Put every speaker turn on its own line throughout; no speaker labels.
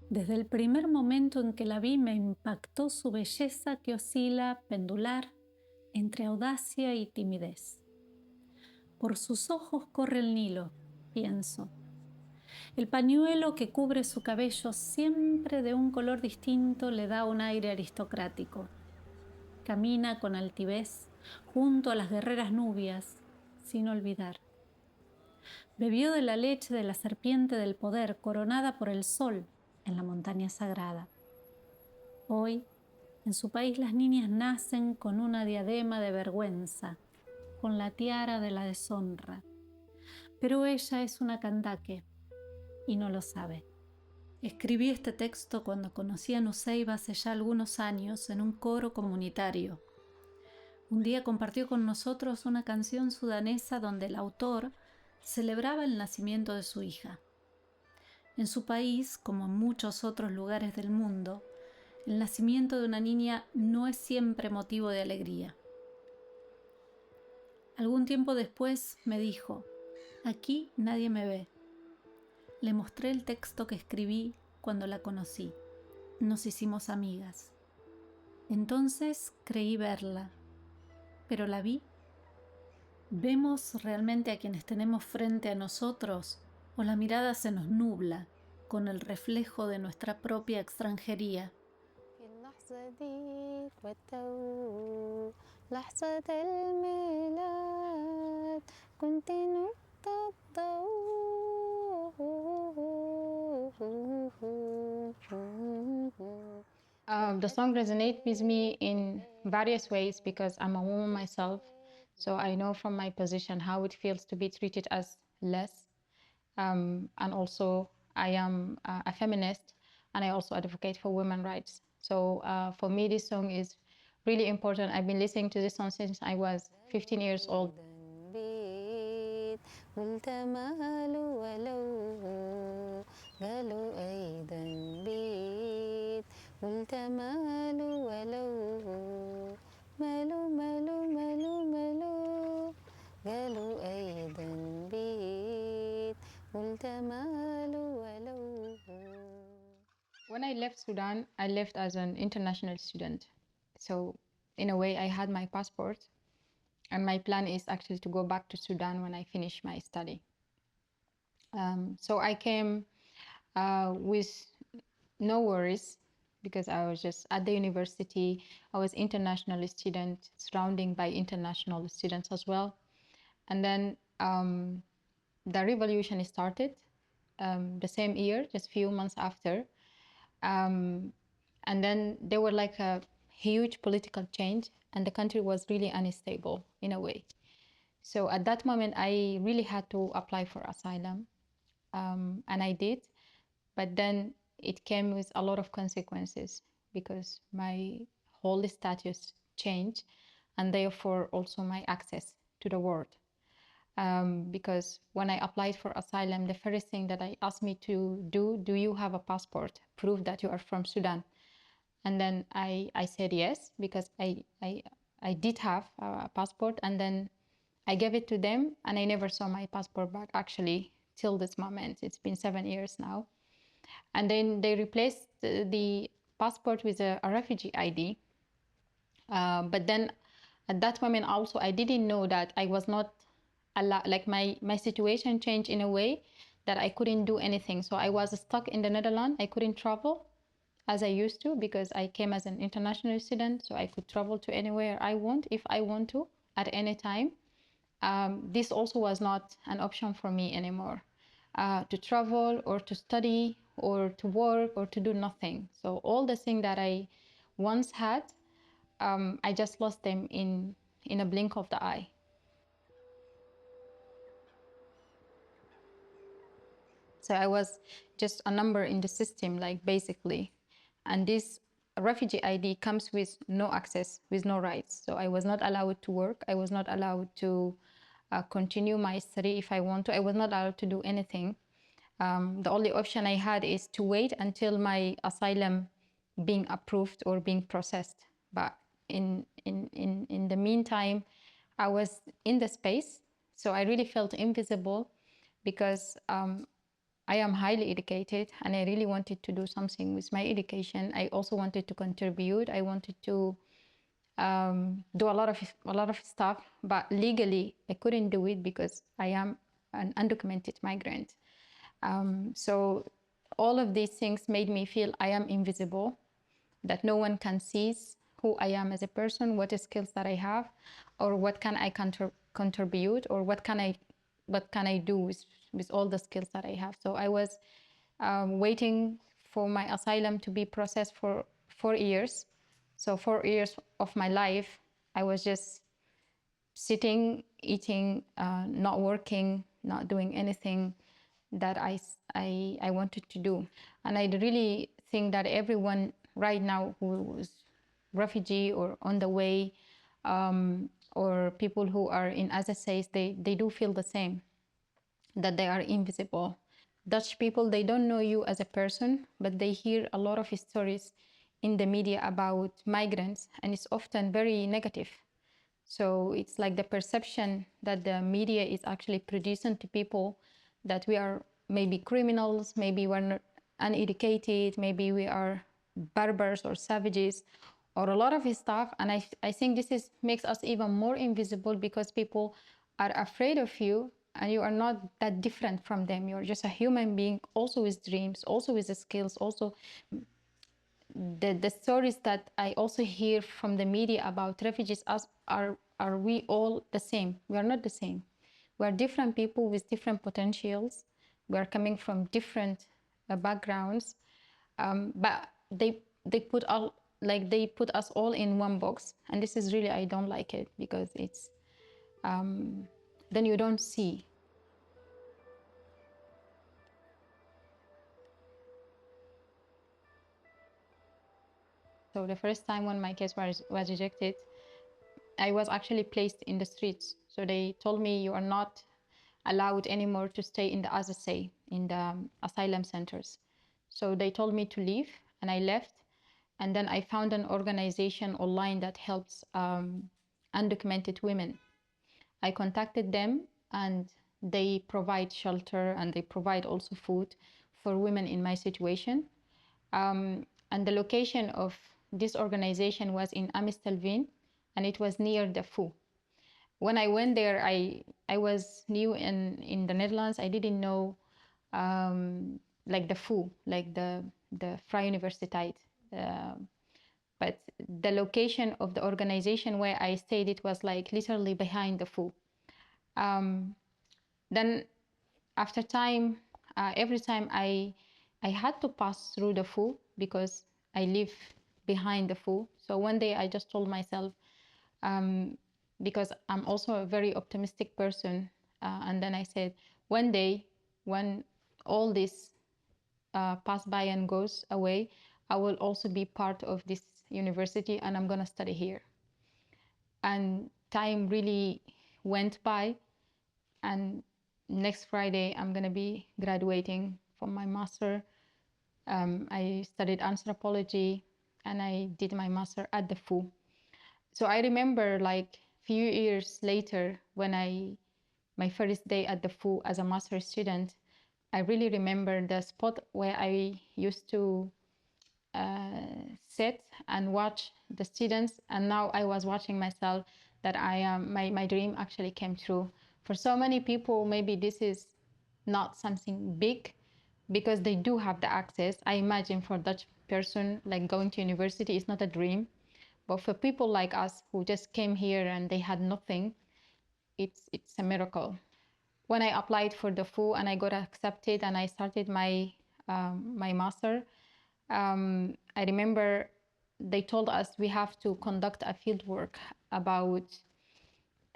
Desde el primer momento en que la vi me impactó su belleza que oscila, pendular, entre audacia y timidez. Por sus ojos corre el Nilo, pienso. El pañuelo que cubre su cabello, siempre de un color distinto, le da un aire aristocrático. Camina con altivez junto a las guerreras nubias, sin olvidar. Bebió de la leche de la serpiente del poder, coronada por el sol en la montaña sagrada. Hoy, en su país, las niñas nacen con una diadema de vergüenza, con la tiara de la deshonra. Pero ella es una Kandake y no lo sabe. Escribí este texto cuando conocí a Nuseiba hace ya algunos años en un coro comunitario. Un día compartió con nosotros una canción sudanesa donde el autor celebraba el nacimiento de su hija. En su país, como en muchos otros lugares del mundo, el nacimiento de una niña no es siempre motivo de alegría. Algún tiempo después me dijo, aquí nadie me ve. Le mostré el texto que escribí cuando la conocí. Nos hicimos amigas. Entonces creí verla, pero la vi. ¿Vemos realmente a quienes tenemos frente a nosotros o la mirada se nos nubla con el reflejo de nuestra propia extranjería?
The song resonates with me in various ways because I'm a woman myself. So I know from my position how it feels to be treated as less. And also, I am a feminist and I also advocate for women's rights. So for me, this song is really important. I've been listening to this song since I was 15 years old. When I left Sudan, I left as an international student. So in a way, I had my passport, and my plan is actually to go back to Sudan when I finish my study. So I came with no worries because I was just at the university. I was international student, surrounding by international students as well. And then the revolution started the same year, just few months after. And then there were like a huge political change and the country was really unstable in a way. So at that moment, I really had to apply for asylum. And I did. But then it came with a lot of consequences because my whole status changed and therefore also my access to the world. Because when I applied for asylum, the first thing that I asked me to do you have a passport? Prove that you are from Sudan. And then I said yes, because I did have a passport. And then I gave it to them and I never saw my passport back actually till this moment. It's been 7 years now. And then they replaced the passport with a refugee ID. But then at that moment also, I didn't know that I was not allowed, like my situation changed in a way that I couldn't do anything. So I was stuck in the Netherlands. I couldn't travel as I used to because I came as an international student. So I could travel to anywhere I want if I want to at any time. This also was not an option for me anymore, to travel or to study or to work or to do nothing. So all the things that I once had, I just lost them in a blink of the eye. So I was just a number in the system, like basically. And this refugee ID comes with no access, with no rights. So I was not allowed to work. I was not allowed to continue my study if I want to. I was not allowed to do anything. The only option I had is to wait until my asylum being approved or being processed. But in the meantime, I was in the space. So I really felt invisible because I am highly educated and I really wanted to do something with my education. I also wanted to contribute. I wanted to do a lot of stuff, but legally I couldn't do it because I am an undocumented migrant. So all of these things made me feel I am invisible, that no one can see who I am as a person, what skills that I have, or what can I contribute, or what can I do with all the skills that I have. So I was waiting for my asylum to be processed for 4 years. So 4 years of my life, I was just sitting, eating, not working, not doing anything that I wanted to do. And I really think that everyone right now who is refugee or on the way, or people who are in SSAs, they do feel the same, that they are invisible. Dutch people, they don't know you as a person, but they hear a lot of stories in the media about migrants, and it's often very negative. So it's like the perception that the media is actually producing to people, that we are maybe criminals, maybe we're not uneducated, maybe we are barbarous or savages, or a lot of stuff. And I think makes us even more invisible, because people are afraid of you, and you are not that different from them. You're just a human being, also with dreams, also with skills, also the stories that I also hear from the media about refugees are we all the same? We are not the same. We are different people with different potentials. We are coming from different backgrounds, but they put us all in one box, and this is really, I don't like it, because it's then you don't see. So the first time when my case was rejected, I was actually placed in the streets. So they told me, you are not allowed anymore to stay in the ASSA, in the asylum centers. So they told me to leave, and I left. And then I found an organization online that helps undocumented women. I contacted them, and they provide shelter, and they provide also food for women in my situation. And the location of this organization was in Amstelveen, and it was near the Foo. When I went there, I was new in the Netherlands. I didn't know like the Foo, like the Vrije Universiteit. Uh, but the location of the organization where I stayed, it was like literally behind the Foo. Then after time, every time I had to pass through the Foo, because I live behind the Foo. So one day I just told myself, because I'm also a very optimistic person, and then I said, one day when all this pass by and goes away, I will also be part of this university, and I'm gonna study here. And time really went by, and next Friday I'm gonna be graduating from my master. I studied anthropology, and I did my master at the FU. So I remember, like, few years later, when my first day at the FU as a master student, I really remember the spot where I used to sit and watch the students, and now I was watching myself, that I am my dream actually came true. For so many people, maybe this is not something big, because they do have the access. I imagine for Dutch person, like, going to university is not a dream, but for people like us who just came here and they had nothing, it's a miracle. When I applied for the FU and I got accepted and I started my master, I remember they told us we have to conduct a field work about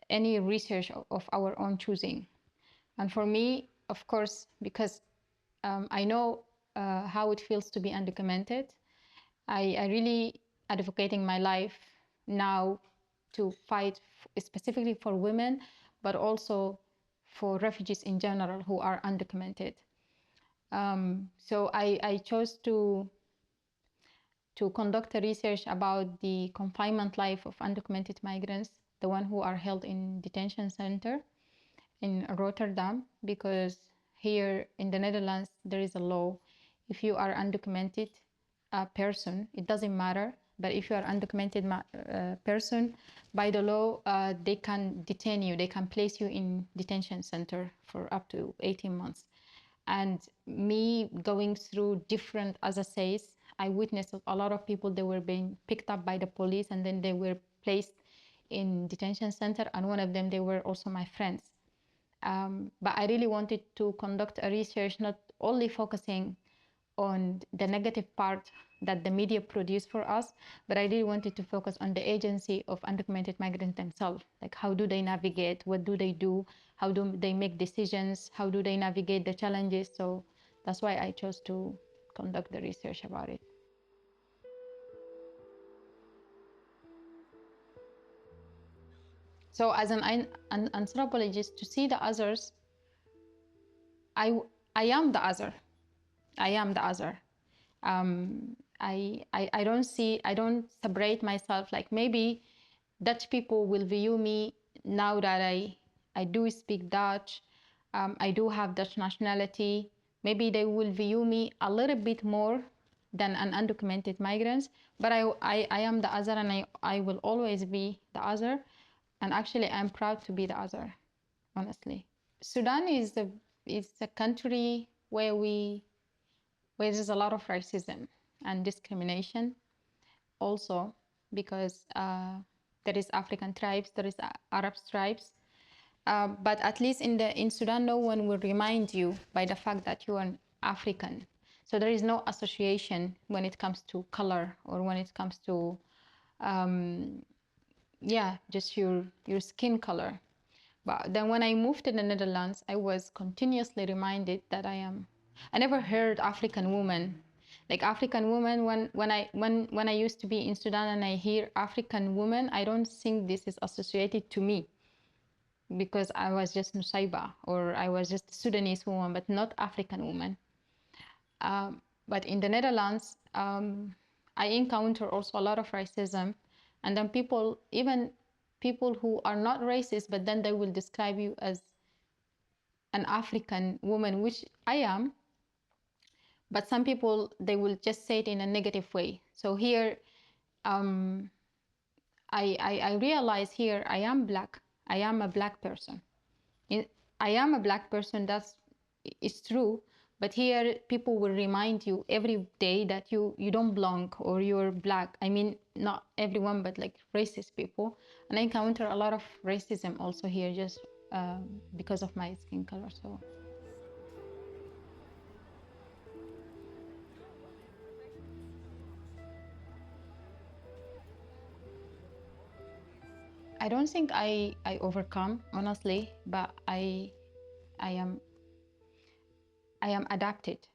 any research of our own choosing. And for me, of course, because I know how it feels to be undocumented, I really advocating my life now to fight specifically for women, but also for refugees in general who are undocumented. So I chose to conduct a research about the confinement life of undocumented migrants, the one who are held in detention center in Rotterdam, because here in the Netherlands, there is a law. If you are undocumented person, it doesn't matter. But if you are undocumented person, by the law, they can detain you. They can place you in detention center for up to 18 months. And me going through different, as I says, I witnessed a lot of people, they were being picked up by the police and then they were placed in detention center. And one of them, they were also my friends. But I really wanted to conduct a research, not only focusing on the negative part that the media produce for us, but I really wanted to focus on the agency of undocumented migrants themselves. Like, how do they navigate? What do they do? How do they make decisions? How do they navigate the challenges? So that's why I chose to conduct the research about it. So as an anthropologist, to see the others, I, I am the other. I am the other. I don't separate myself. Like, maybe Dutch people will view me now that I do speak Dutch. I do have Dutch nationality. Maybe they will view me a little bit more than an undocumented migrant, but I am the other, and I will always be the other. And actually, I'm proud to be the other, honestly. Sudan is a country where there's a lot of racism and discrimination, also because there is African tribes, there is Arab tribes, but at least in Sudan, no one will remind you by the fact that you are an African. So there is no association when it comes to color or when it comes to just your skin color. But then when I moved to the Netherlands, I was continuously reminded that I never heard African woman. Like, African woman, when I used to be in Sudan and I hear African woman, I don't think this is associated to me because I was just Nusaiba or I was just Sudanese woman, but not African woman. But in the Netherlands, I encounter also a lot of racism, and then even people who are not racist, but then they will describe you as an African woman, which I am. But some people, they will just say it in a negative way. So here, I realize here I am black. I am a black person. I am a black person. It's true. But here, people will remind you every day that you don't belong or you're black. I mean, not everyone, but like racist people. And I encounter a lot of racism also here, just because of my skin color. So. I don't think I overcome, honestly, but I am adapted.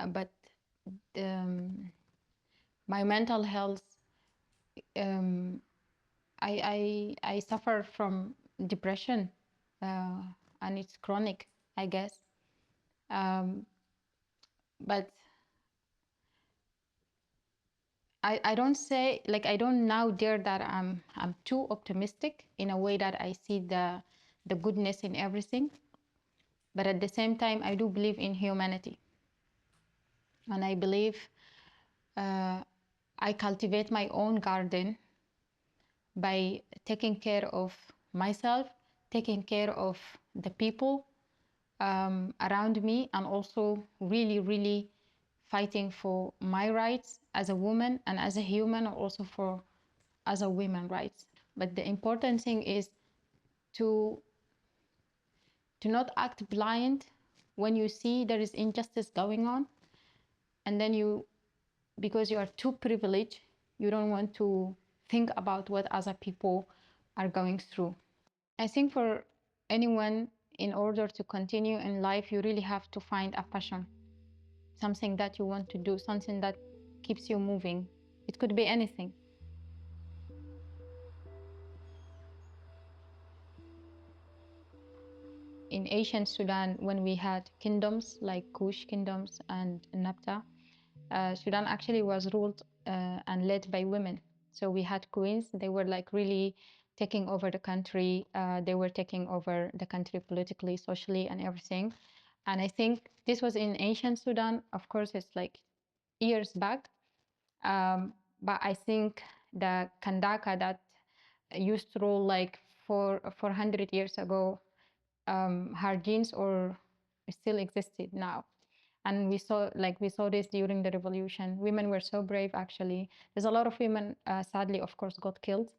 But my mental health, um, I suffer from depression, and it's chronic, I guess. But I don't say, like, I don't now dare that I'm too optimistic in a way that I see the goodness in everything. But at the same time, I do believe in humanity. And I believe I cultivate my own garden by taking care of myself, taking care of the people around me, and also really, really fighting for my rights as a woman and as a human, also for as a woman rights. But the important thing is to not act blind when you see there is injustice going on, and then because you are too privileged, you don't want to think about what other people are going through. I think for anyone, in order to continue in life, you really have to find a passion, something that you want to do, something that keeps you moving. It could be anything. In ancient Sudan, when we had kingdoms like Kush kingdoms and Nabta, Sudan actually was ruled and led by women. So we had queens. They were like really taking over the country. They were taking over the country politically, socially, and everything. And I think this was in ancient Sudan. Of course, it's like years back. But I think the Kandaka that used to rule like 400 years ago, her genes or still existed now. And we saw this during the revolution. Women were so brave, actually. There's a lot of women, sadly, of course, got killed.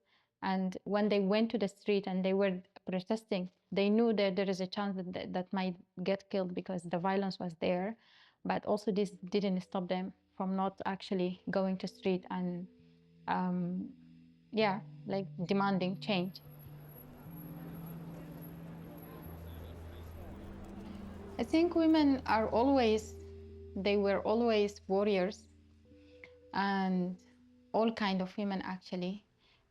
And when they went to the street and they were protesting, they knew that there is a chance that might get killed because the violence was there. But also this didn't stop them from not actually going to street and like demanding change. I think women they were always warriors, and all kind of women actually.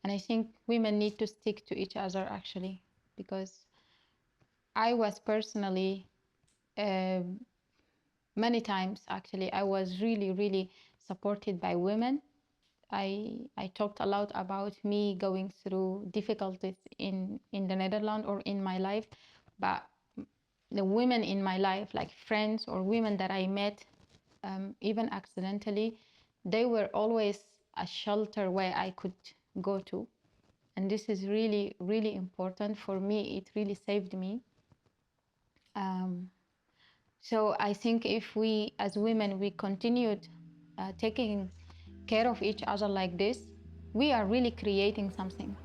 And I think women need to stick to each other actually, because I was personally uh, many times actually I was really, really supported by women. I talked a lot about me going through difficulties in the Netherlands or in my life, but the women in my life, like friends or women that I met, even accidentally, they were always a shelter where I could go to. And this is really, really important for me. It really saved me. So I think if we, as women, we continued taking care of each other like this, we are really creating something.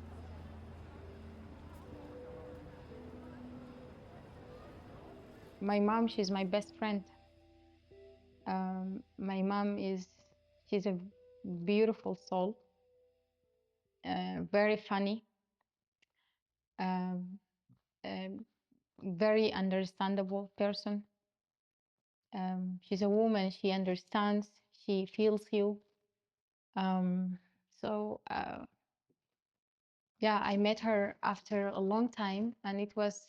My mom, she's my best friend. My mom she's a beautiful soul, very funny, um, very understandable person. She's a woman, she understands, she feels you. Um, so yeah, I met her after a long time, and it was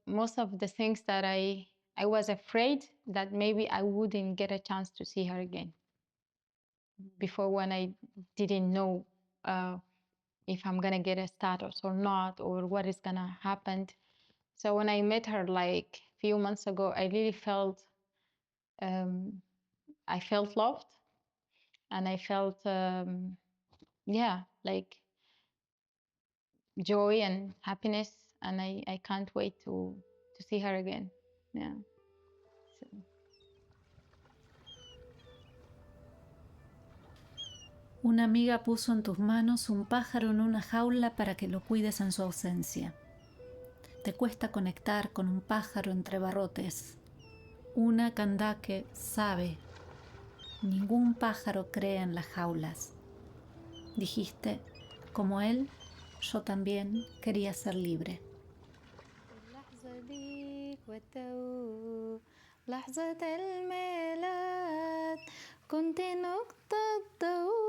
most of the things that I was afraid that maybe I wouldn't get a chance to see her again before, when I didn't know if I'm gonna get a status or not, or what is gonna happen. So when I met her like a few months ago, I really felt I felt loved, and I felt like joy and happiness, and I can't wait to see her again. Yeah. So.
Una amiga puso en tus manos un pájaro en una jaula para que lo cuides en su ausencia. Te cuesta conectar con un pájaro entre barrotes. Una Kandake sabe, ningún pájaro cree en las jaulas. Dijiste, como él, yo también quería ser libre. لحظة الميلاد كنت نقطة ضوء